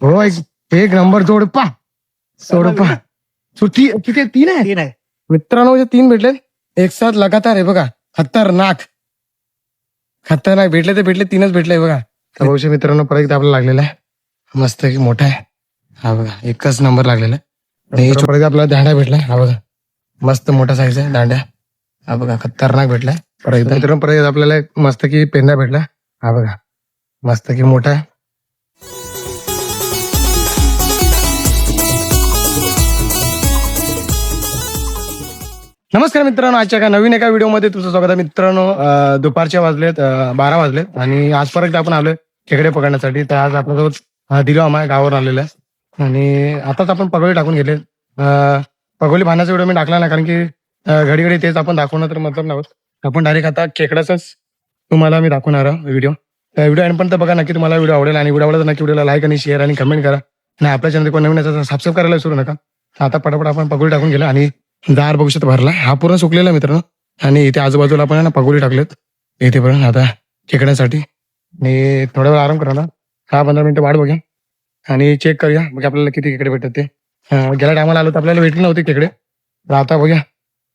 हो एक नंबर जोडपा सोडपा किती तीन आहे. 3 आहे. मित्रांनो म्हणजे 3 भेटले एक साथ लगातार आहे बघा. खतरनाक भेटले ते भेटले 3च भेटले बघा. तर मित्रांनो परत एकदा आपल्याला लागलेला आहे मस्त की मोठा आहे हा बघा. एकच नंबर लागलेला आहे. परत आपल्याला दांड्या भेटला हा बघा. मस्त मोठा साईज आहे दांड्या हा बघा. खतरनाक भेटलाय परत एकदा. मित्रांनो परत आपल्याला मस्त की पेंडा भेटला हा बघा. मस्त की मोठा आहे. नमस्कार मित्रांनो, आजच्या एका नवीन एका व्हिडिओमध्ये तुमचं स्वागत आहे. मित्रांनो दुपारच्या वाजलेत 12 वाजलेत आणि आज परत आपण आलोय खेकडे पकडण्यासाठी. तर आज आपल्यासोबत दिलो आम्हाला गावावर आलेला आहे आणि आताच आपण पगोली टाकून गेले. पगोली बांधण्याचा व्हिडिओ मी टाकला नाही कारण की घडी घडी तेच आपण दाखवणं तर मतलब नव्हतं. आपण डायरेक्ट आता खेकड्याच तुम्हाला मी दाखवणार व्हिडिओ. व्हिडिओ एंड पण तर बघा, नक्की तुम्हाला व्हिडिओ आवडेल आणि व्हिडिओ आवडला तर नक्की व्हिडिओला लाईक आणि शेअर आणि कमेंट करा आणि आपल्या चॅनल कोण नवीन असेल तर सबस्क्राईब करायला विसरू नका. आता पटापट आपण पगोली टाकून गेलो आणि दार बघू शकतो भरला. हा पूर्ण सुकलेला मित्रांनो आणि इथे आजूबाजूला आपण ना पगोली टाकलेत इथे पण आता खेकड्यासाठी. आणि थोडा वेळ आराम करा ना, 10-15 मिनिटं वाट बघूया आणि चेक करूया मग आपल्याला किती खेकडे भेटतात ते. गेल्या टायमाला आलो तर आपल्याला भेटले नव्हते खेकडे, तर आता बघूया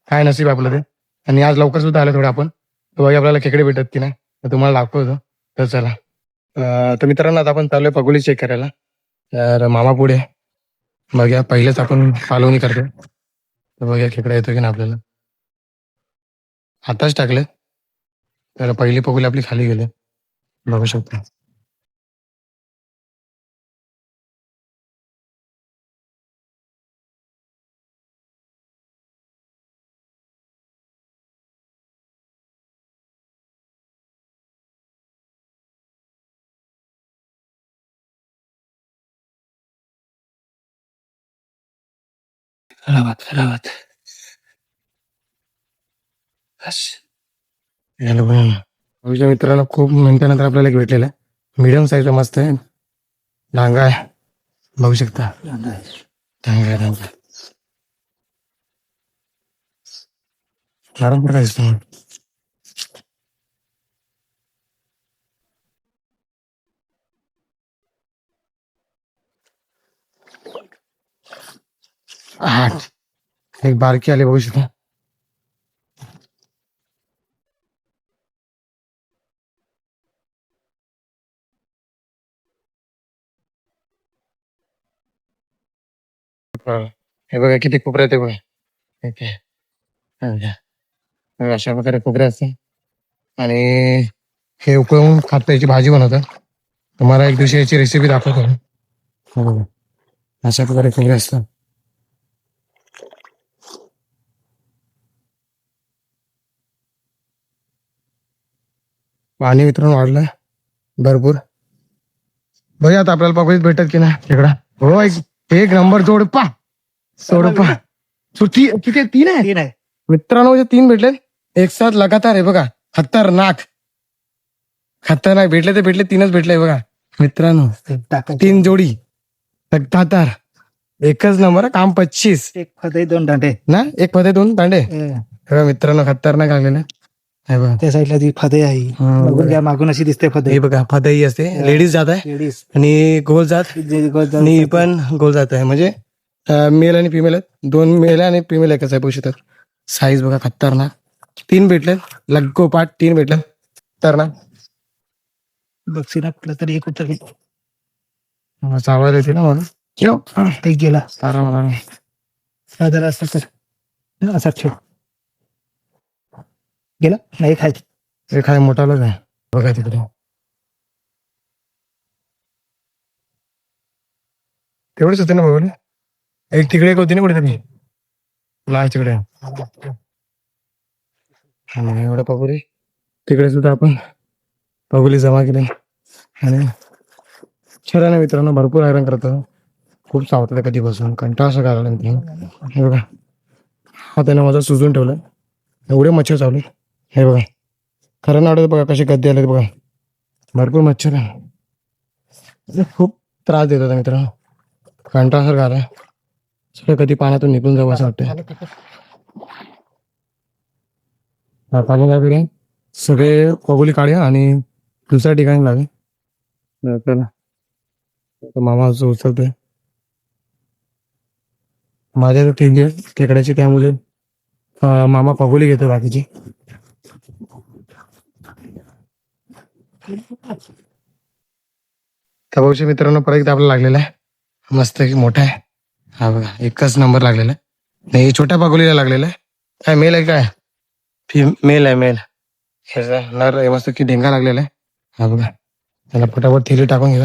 काय नसीब आपलं ते. आणि आज लवकर सुद्धा आलं थोडं आपण, तर बघूया आपल्याला खेकडे भेटतात की नाही. तर तुम्हाला दाखवतो. तर चला तर मित्रांनो आता आपण चालूया पगोली चेक करायला. तर मामा पुढे बघूया पहिलेच आपण पालवणी करतो. तर बघूया खेकडा येतो की ना आपल्याला. आताच टाकले तर पहिली पगोली आपली खाली गेले बघू शकता. खराबात मित्रांनो खूप मिनिटानंतर आपल्याला एक भेटलेला आहे. मीडियम साईज मस्त आहे. डांगा आहे बघू शकता. डांगा नरम प्रकार दिसतो. एक बारकी आली बघू शकता. हे बघा किती कोपऱ्या ते बघा. अशा प्रकारे कोपऱ्या असते आणि हे उकळून खात याची भाजी बनवतात. तुम्हाला एक दिवशी याची रेसिपी दाखवतो. अशा प्रकारे कोपरे असतात. पाणी मित्रांनो वाढलंय भरपूर. बघा आता आपल्याला पकडीत भेटत की नाही खेकडा. हो एक नंबर जोडपा सोडपा किती 3 आहे. 3 आहे. मित्रांनो म्हणजे 3 भेटले एक साथ लगातार आहे बघा. खतरनाक भेटले ते भेटले 3च भेटले बघा मित्रांनो. 3 जोडी लगातार एकच नंबर. काम 25. एक फदे 2 दांडे ना, एक फदे 2 दांडे. मित्रांनो खतरनाक लागलेले. त्या साईडला ती फदे आहे. बघून घ्या मागून अशी दिसते फदे. हे बघा फदई असते. लेडीज जात आहे लेडीज आणि गोल जात आणि पण गोल जात आहे. म्हणजे मेल आणि फिमेल आहेत. 2 मेल आणि फिमेल एकच आहे बघू शकतात. साईज बघा खतरनाक. 3 भेटले लगोपाठ 3 भेटले खतरनाक. बक्षीला कुठलं तरी एक उतर चावला येते ना म्हणून एक गेला. मला साधारण असं तर असा ठेव गेला नाही खायचं. एक आहे मोठालाच आहे बघा तिकडे. तेवढेच होते ना बघा. एक तिकडे एक होती ना कुठेतरी लास्ट तिकडे. एवढं पगोली तिकडे सुद्धा आपण पगोली जमा केली आणि छराने मित्रांनो भरपूर हैराण करतो. खूप सावतलं कधीपासून कंटाळा असं करायला मित्रांनो. हे बघा हा त्याने माझा सुजून ठेवलाय. एवढे मच्छर चावले हे बघा. खरं नावडत बघा कसे गद्दे आले बघा. भरपूर मच्छर आहे. खूप त्रास देत होता मित्रांनो. कंटाळा असं झालाय. सगळं कधी पाण्यातून निघून जावं असं वाटतं. आता सगळे पगोली काढूया आणि दुसऱ्या ठिकाणी लावे. तर मामा असं उचलतोय. माझ्या तर ठेंगे खेकड्याची, त्यामुळे मामा पगोली घेतो बाकीची. तर बघू मित्रांनो, परत एकदा आपल्याला लागलेला आहे, मस्त की मोठा आहे. हा बघा, एकच नंबर लागलेला आहे. नाही, छोट्या पगोलीला लागलेला आहे. काय मेल आहे काय? मेल आहे, मेल. ह्याचा नर आहे, मस्त की ढेंगा लागलेला आहे. हा बघा, त्याला फटाफट थैली टाकून घ्या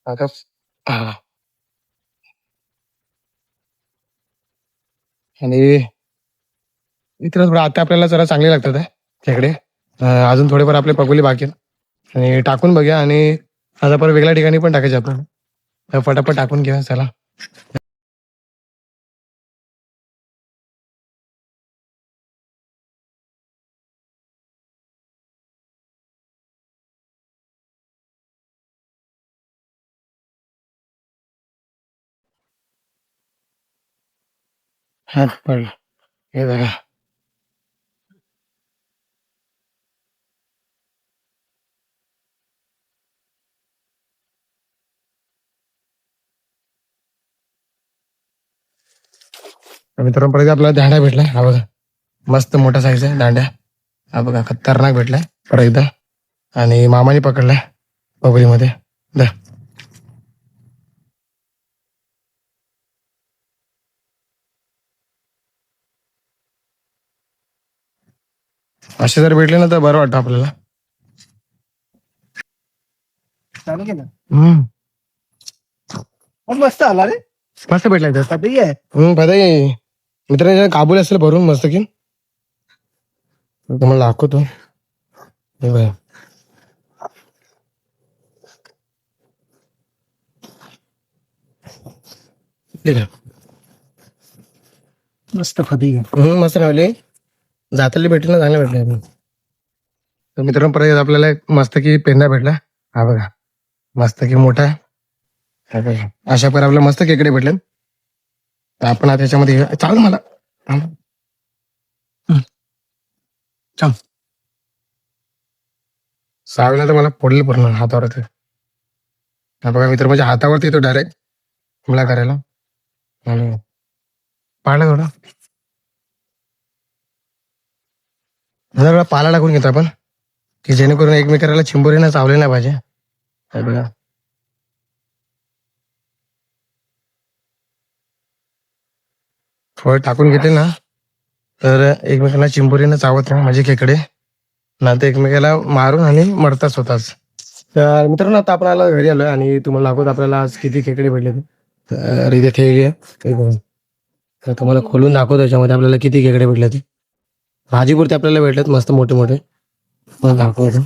आता. हा. आणि मित्र थोडं आता आपल्याला जरा चांगले लागतात खेकडे. अजून थोडेफार आपले पगोली बाकी आहेत. आणि टाकून बघूया, आणि आता परत वेगळ्या ठिकाणी पण टाकायचे आपण. तर फटाफट टाकून घ्या चला. हा पडलं, हे बघा. मित्रांनो, परत आपल्याला दांड्या भेटलाय. हा बघा, मस्त मोठा साईज आहे दांड्या. हा बघा, खतरनाक भेटलाय परत एकदा. आणि मामाने पकडलाय पगोलीमध्ये. दा. असे जर भेटले ना तर बरं वाटतं आपल्याला. चालू केलं. हम्म, मस्त आला रे. मस्त भेटलाय तर. कधी आहे? पता मित्रांनो, काबुली असेल भरून मस्त की. तुम्हाला दाखवतो. हे बघा. ठीक आहे. मस्त फदी आहे. मस्त राहिले. जाताली भेटले ना, चांगले भेटले. तर मित्रांनो, परत आपल्याला एक मस्त की पेंदा भेटला. हा बघा, मस्त की मोठा आहे. हा बघा. अशा पर आपल्याला मस्त खेकडे भेटले. तर आपण आता त्याच्यामध्ये चाल मला. छान. सावेला तर मला पडले पूर्ण हातावर. हा बघा मित्र, म्हणजे हातावरती येतो डायरेक्ट हमला करायला. आणि पाहिलं थोडं, जरा पाला टाकून घेतो आपण, की जेणेकरून एकमेकाला चिंबोरीनं चावले नाही पाहिजे. हे बघा, थोडं टाकून घेतले ना तर एकमेकांना चिंबोरीनं चावत नाही, म्हणजे खेकडे ना तर एकमेकाला मारून आणि मरतात स्वतःच. तर मित्रांनो, आता आपण आला घरी आलोय, आणि तुम्हाला दाखवत आपल्याला आज किती खेकडे भेटले ते. तर इथे थैली आहे, हे बघा. तर तुम्हाला खोलून दाखवतो याच्यामध्ये आपल्याला किती खेकडे भेटले ते. भाजीपुरते आपल्याला भेटलेत मस्त मोठे मोठे. मला दाखवतो.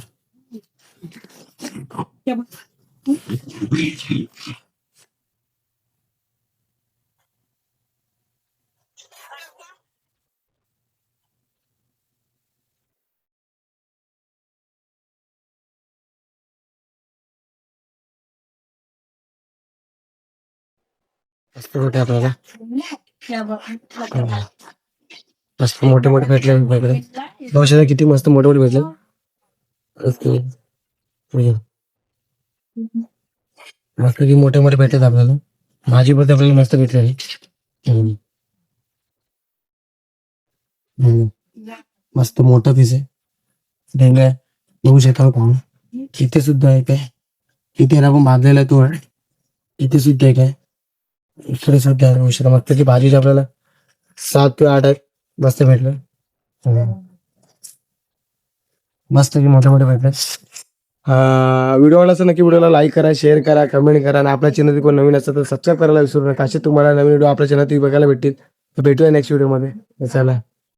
मस्त मोठे आपल्याला, मस्त मोठे मोठे भेटले आपल्याकडे. दोनशे किती मस्त मोठे मोठे भेटले. मस्त की मोठे मोठे भेटतात आपल्याला. भाजी पण आपल्याला मस्त भेटली. मस्त मोठा पीस आहे. डेंगा आहे, बघू शकता तुम्ही. इथे सुद्धा आहे काय, इथे ना पण बांधलेला आहे तो आहे. इथे सुद्धा आहे काय, इकडे सुद्धा आहे. बघू शकता मस्त की भाजी आपल्याला 7 ते 8 आहेत. मस्त भेटलं. मस्त की मोठे मोठे भेटले. व्हिडिओ आवडला नक्की व्हिडिओला लाईक करा, शेअर करा, कमेंट करा, आणि आपल्या चॅनल कोण नवीन असतं तर सबस्क्राईब करायला विसरू नका. असे तुम्हाला नवीन व्हिडिओ आपल्या चॅनल बघायला भेटतील. तर भेटूया नेक्स्ट व्हिडिओमध्ये. चला.